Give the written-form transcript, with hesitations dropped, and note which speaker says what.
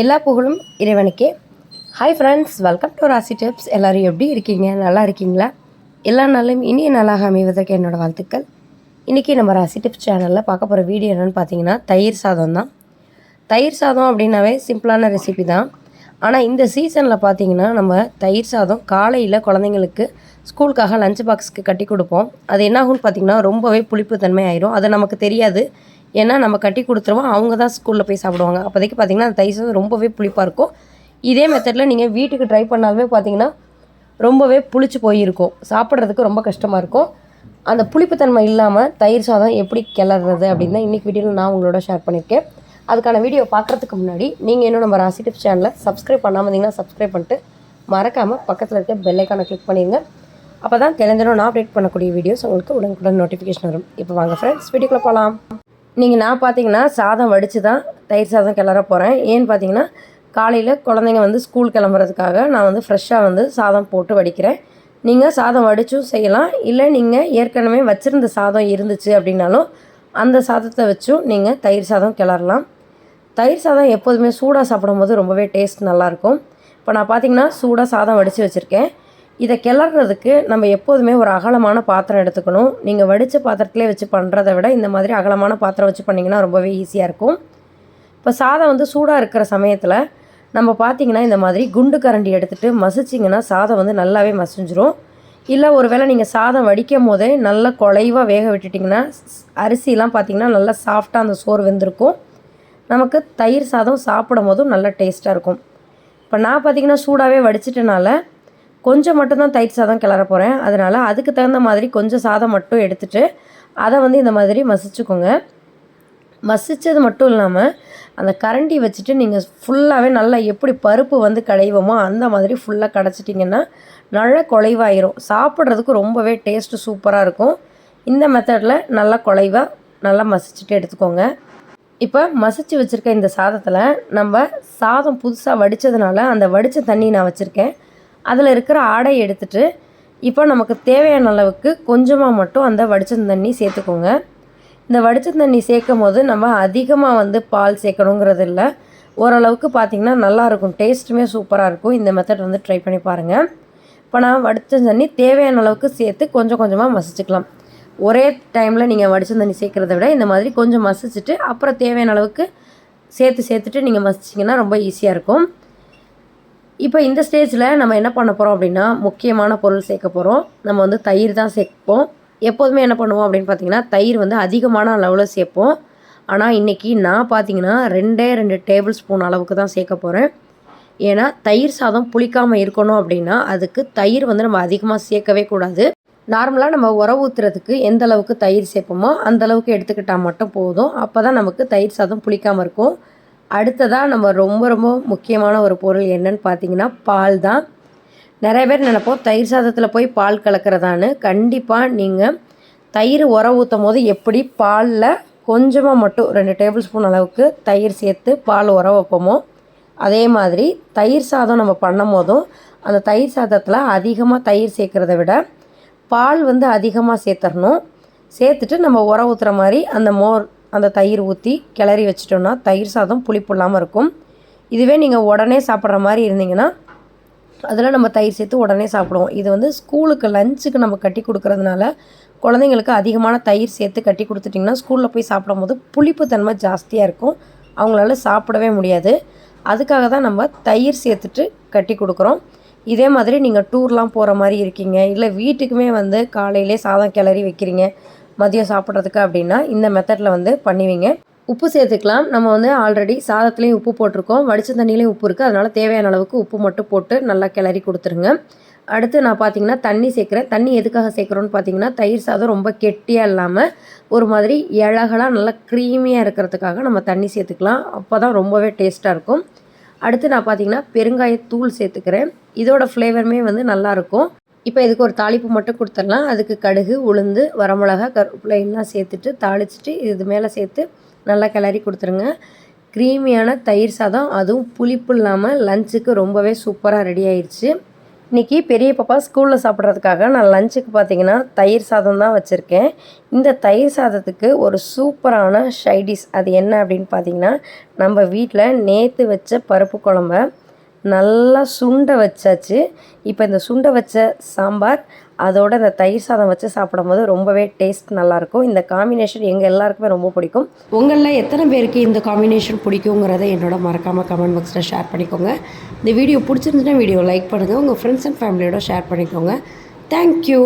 Speaker 1: எல்லா புகழும் இறைவனுக்கே. ஹாய் ஃப்ரெண்ட்ஸ், வெல்கம் டு ராசி டிப்ஸ். எல்லோரும் எப்படி இருக்கீங்க? நல்லா இருக்கீங்களா? எல்லா நாளும் இனிய நாளாக அமைவதற்கு என்னோடய வாழ்த்துக்கள். இன்றைக்கி நம்ம ராசி டிப்ஸ் சேனலில் பார்க்க போகிற வீடியோ என்னென்னு பார்த்தீங்கன்னா தயிர் சாதம் தான். தயிர் சாதம் அப்படின்னாவே சிம்பிளான ரெசிபி தான். ஆனால் இந்த சீசனில் பார்த்தீங்கன்னா நம்ம தயிர் சாதம் காலையில் குழந்தைங்களுக்கு ஸ்கூலுக்காக லஞ்ச் பாக்ஸுக்கு கட்டி கொடுப்போம். அது என்னாகும்னு பார்த்திங்கன்னா ரொம்பவே புளிப்பு தன்மை ஆயிரும். அது நமக்கு தெரியாது. ஏன்னா நம்ம கட்டி கொடுத்துருவோம், அவங்க தான் ஸ்கூலில் போய் சாப்பிடுவாங்க. அப்போதைக்கு பார்த்திங்கன்னா அந்த தயிர் சாதம் ரொம்பவே புளிப்பாக இருக்கும். இதே மெத்தடில் நீங்கள் வீட்டுக்கு ட்ரை பண்ணாலுமே பார்த்திங்கன்னா ரொம்பவே புளிச்சு போயிருக்கும். சாப்பிட்றதுக்கு ரொம்ப கஷ்டமாக இருக்கும். அந்த புளிப்புத்தன்மை இல்லாமல் தயிர் சாதம் எப்படி கிளறது அப்படின்னு தான் இன்றைக்கி வீடியோவில் நான் உங்களோட ஷேர் பண்ணியிருக்கேன். அதுக்கான வீடியோ பார்க்குறதுக்கு முன்னாடி நீங்கள் இன்னும் நம்ம ராசி டிப்ஸ் சேனலை சப்ஸ்கிரைப் பண்ணாமல் இருந்தீங்கன்னா சப்ஸ்கிரைப் பண்ணிட்டு மறக்காமல் பக்கத்தில் இருக்க பெல் ஐக்கானை கிளிக் பண்ணிடுங்க. அப்போ தான் தெரிஞ்சிடும் நான் அப்டேட் பண்ணக்கூடிய வீடியோஸ் உங்களுக்கு உடனுக்குடன் நோட்டிஃபிகேஷன் வரும். இப்போ வாங்க ஃப்ரெண்ட்ஸ், வீடியோக்குள்ளே போகலாம். நான் பார்த்தீங்கன்னா சாதம் வடித்து தான் தயிர் சாதம் கிளற போகிறேன். ஏன்னு பார்த்தீங்கன்னா காலையில் குழந்தைங்க ஸ்கூல் கிளம்புறதுக்காக நான் ஃப்ரெஷ்ஷாக சாதம் போட்டு வடிக்கிறேன். நீங்கள் சாதம் வடித்தும் செய்யலாம், இல்லை நீங்கள் ஏற்கனவே வச்சுருந்த சாதம் இருந்துச்சு அப்படின்னாலும் அந்த சாதத்தை வச்சும் நீங்கள் தயிர் சாதம் கிளறலாம். தயிர் சாதம் எப்போதுமே சூடாக சாப்பிடும்போது ரொம்பவே டேஸ்ட் நல்லாயிருக்கும். இப்போ நான் பார்த்திங்கன்னா சூடாக சாதம் வடித்து வச்சுருக்கேன். இதை கிளறதுக்கு நம்ம எப்போதுமே ஒரு அகலமான பாத்திரம் எடுத்துக்கணும். நீங்கள் வடித்த பாத்திரத்திலே வச்சு பண்ணுறதை விட இந்த மாதிரி அகலமான பாத்திரம் வச்சு பண்ணிங்கன்னா ரொம்பவே ஈஸியாக இருக்கும். இப்போ சாதம் சூடாக இருக்கிற சமயத்தில் நம்ம பார்த்திங்கன்னா இந்த மாதிரி குண்டு கரண்டி எடுத்துகிட்டு மசிச்சிங்கன்னா சாதம் நல்லாவே மசிஞ்சிரும். இல்லை ஒரு வேளை நீங்கள் சாதம் வடிக்கும் போதே நல்லா குழைவாக வேக விட்டுட்டிங்கன்னா அரிசிலாம் பார்த்திங்கன்னா நல்லா சாஃப்டாக அந்த சோறு வெந்திருக்கும். நமக்கு தயிர் சாதம் சாப்பிடும் போதும் நல்லா டேஸ்ட்டாக இருக்கும். இப்போ நான் பார்த்திங்கன்னா சூடாகவே வடிச்சிட்டனால கொஞ்சம் மட்டும்தான் தயிர் சாதம் கிளற போகிறேன். அதனால் அதுக்கு தகுந்த மாதிரி கொஞ்சம் சாதம் மட்டும் எடுத்துகிட்டு அதை இந்த மாதிரி மசிச்சுக்கோங்க. மசித்தது மட்டும் இல்லாமல் அந்த கரண்டி வச்சுட்டு நீங்கள் ஃபுல்லாகவே நல்லா எப்படி பருப்பு கடைவோமோ அந்த மாதிரி ஃபுல்லாக கடைச்சிட்டிங்கன்னா நல்லா குழைவாயிரும். சாப்பிட்றதுக்கு ரொம்பவே டேஸ்ட்டு சூப்பராக இருக்கும். இந்த மெத்தடில் நல்லா குழைவாக நல்லா மசிச்சுட்டு எடுத்துக்கோங்க. இப்போ மசிச்சு வச்சுருக்க இந்த சாதத்தில் நம்ம சாதம் புதுசாக வடித்ததுனால அந்த வடித்த தண்ணி நான் வச்சுருக்கேன். அதில் இருக்கிற ஆடை எடுத்துகிட்டு இப்போ நமக்கு தேவையான அளவுக்கு கொஞ்சமாக மட்டும் அந்த வடித்த தண்ணி சேர்த்துக்கோங்க. இந்த வடித்த தண்ணி சேர்க்கும் போது நம்ம அதிகமாக பால் சேர்க்கணுங்கிறது இல்லை. ஓரளவுக்கு பார்த்திங்கன்னா நல்லாயிருக்கும், டேஸ்ட்டுமே சூப்பராக இருக்கும். இந்த மெத்தட் ட்ரை பண்ணி பாருங்கள். இப்போ நான் வடித்த தண்ணி தேவையான அளவுக்கு சேர்த்து கொஞ்சம் கொஞ்சமாக மசிச்சுக்கலாம். ஒரே டைமில் நீங்கள் வடித்த தண்ணி சேர்க்குறத விட இந்த மாதிரி கொஞ்சம் மசிச்சுட்டு அப்புறம் தேவையான அளவுக்கு சேர்த்துட்டு நீங்கள் மசிச்சிங்கன்னா ரொம்ப ஈஸியாக இருக்கும். இப்போ இந்த ஸ்டேஜில் நம்ம என்ன பண்ண போகிறோம் அப்படின்னா முக்கியமான பொருள் சேர்க்க போகிறோம். நம்ம தயிர் தான் சேர்ப்போம். எப்போதுமே என்ன பண்ணுவோம் அப்படின்னு பார்த்தீங்கன்னா தயிர் அதிகமான அளவில் சேர்ப்போம். ஆனால் இன்றைக்கி நான் பார்த்தீங்கன்னா 2 டேபிள் ஸ்பூன் அளவுக்கு தான் சேர்க்க போகிறேன். ஏன்னா தயிர் சாதம் புளிக்காமல் இருக்கணும் அப்படின்னா அதுக்கு தயிர் நம்ம அதிகமாக சேர்க்கவே கூடாது. நார்மலாக நம்ம உர ஊற்றுறதுக்கு எந்த அளவுக்கு தயிர் சேர்ப்போமோ அந்தளவுக்கு எடுத்துக்கிட்டால் மட்டும் போதும். அப்போ தான் நமக்கு தயிர் சாதம் புளிக்காமல் இருக்கும். அடுத்ததாக நம்ம ரொம்ப ரொம்ப முக்கியமான ஒரு பொருள் என்னன்னு பார்த்தீங்கன்னா பால் தான். நிறைய பேர் நினைப்போம் தயிர் சாதத்தில் போய் பால் கலக்கிறதான்னு. கண்டிப்பாக நீங்கள் தயிர் உர ஊற்றும் போது எப்படி பாலில் கொஞ்சமாக மட்டும் 2 டேபிள் ஸ்பூன் அளவுக்கு தயிர் சேர்த்து பால் உர வைப்போமோ அதே மாதிரி தயிர் சாதம் நம்ம பண்ணும் போதும் அந்த தயிர் சாதத்தில் அதிகமாக தயிர் சேர்க்குறத விட பால் அதிகமாக சேர்த்துடணும். சேர்த்துட்டு நம்ம உர ஊற்றுற மாதிரி அந்த தயிர் ஊற்றி கிளறி வச்சிட்டோன்னா தயிர் சாதம் புளிப்பு இல்லாமல் இருக்கும். இதுவே நீங்கள் உடனே சாப்பிட்ற மாதிரி இருந்தீங்கன்னா அதில் நம்ம தயிர் சேர்த்து உடனே சாப்பிடுவோம். இது ஸ்கூலுக்கு லஞ்சுக்கு நம்ம கட்டி கொடுக்குறதுனால குழந்தைங்களுக்கு அதிகமான தயிர் சேர்த்து கட்டி கொடுத்துட்டிங்கன்னா ஸ்கூலில் போய் சாப்பிடும் போது புளிப்பு தன்மை ஜாஸ்தியாக இருக்கும், அவங்களால சாப்பிடவே முடியாது. அதுக்காக தான் நம்ம தயிர் சேர்த்துட்டு கட்டி கொடுக்குறோம். இதே மாதிரி நீங்கள் டூர்லாம் போகிற மாதிரி இருக்கீங்க, இல்லை வீட்டுக்குமே காலையிலே சாதம் கிளறி வைக்கிறீங்க மதியம் சாப்பிட்றதுக்கு அப்படின்னா இந்த மெத்தடில் பண்ணுவீங்க. உப்பு சேர்த்துக்கலாம். நம்ம ஆல்ரெடி சாதத்துலேயும் உப்பு போட்டிருக்கோம், வடித்த தண்ணியிலையும் உப்பு இருக்குது. அதனால் தேவையான அளவுக்கு உப்பு மட்டும் போட்டு நல்லா கிளறி கொடுத்துருங்க. அடுத்து நான் பார்த்திங்கன்னா தண்ணி சேர்க்குறேன். தண்ணி எதுக்காக சேர்க்குறோன்னு பார்த்தீங்கன்னா தயிர் சாதம் ரொம்ப கெட்டியாக இல்லாமல் ஒரு மாதிரி இழகலாக நல்லா க்ரீமியாக இருக்கிறதுக்காக நம்ம தண்ணி சேர்த்துக்கலாம். அப்போ தான் ரொம்பவே டேஸ்ட்டாக இருக்கும். அடுத்து நான் பார்த்திங்கன்னா பெருங்காயத்தூள் சேர்த்துக்கிறேன். இதோட ஃப்ளேவருமே நல்லாயிருக்கும். இப்போ இதுக்கு ஒரு தாளிப்பு மட்டும் கொடுத்துடலாம். அதுக்கு கடுகு, உளுந்து, வரமிளகா, கருவேப்பிலை எல்லாம் சேர்த்துட்டு தாளிச்சிட்டு இது மேலே சேர்த்து நல்லா கிளறி கொடுத்துருங்க. க்ரீமியான தயிர் சாதம், அதுவும் புளிப்பு இல்லாமல் லஞ்சுக்கு ரொம்பவே சூப்பராக ரெடி ஆயிடுச்சு. இன்றைக்கி பெரிய பாப்பா ஸ்கூலில் சாப்பிட்றதுக்காக நான் லஞ்சுக்கு பார்த்திங்கன்னா தயிர் சாதம் தான் வச்சுருக்கேன். இந்த தயிர் சாதத்துக்கு ஒரு சூப்பரான ஷைடிஷ் அது என்ன அப்படின்னு பார்த்திங்கன்னா, நம்ம வீட்டில் நேற்று வச்ச பருப்பு குழம்ப நல்லா சுண்ட வச்சாச்சு. இப்போ இந்த சுண்ட வச்ச சாம்பார் அதோட இந்த தயிர் சாதம் வச்சு சாப்பிடும்போது ரொம்பவே டேஸ்ட் நல்லாயிருக்கும். இந்த காம்பினேஷன் எங்கள் எல்லாருக்குமே ரொம்ப பிடிக்கும். உங்களில் எத்தனை பேருக்கு இந்த காம்பினேஷன் பிடிக்குங்கிறத என்னோட மறக்காமல் கமெண்ட் பாக்ஸில் ஷேர் பண்ணிக்கோங்க. இந்த வீடியோ பிடிச்சிருந்துச்சுன்னா வீடியோ லைக் பண்ணுங்கள். உங்கள் ஃப்ரெண்ட்ஸ் அண்ட் ஃபேமிலியோட ஷேர் பண்ணிக்கோங்க. தேங்க்யூ.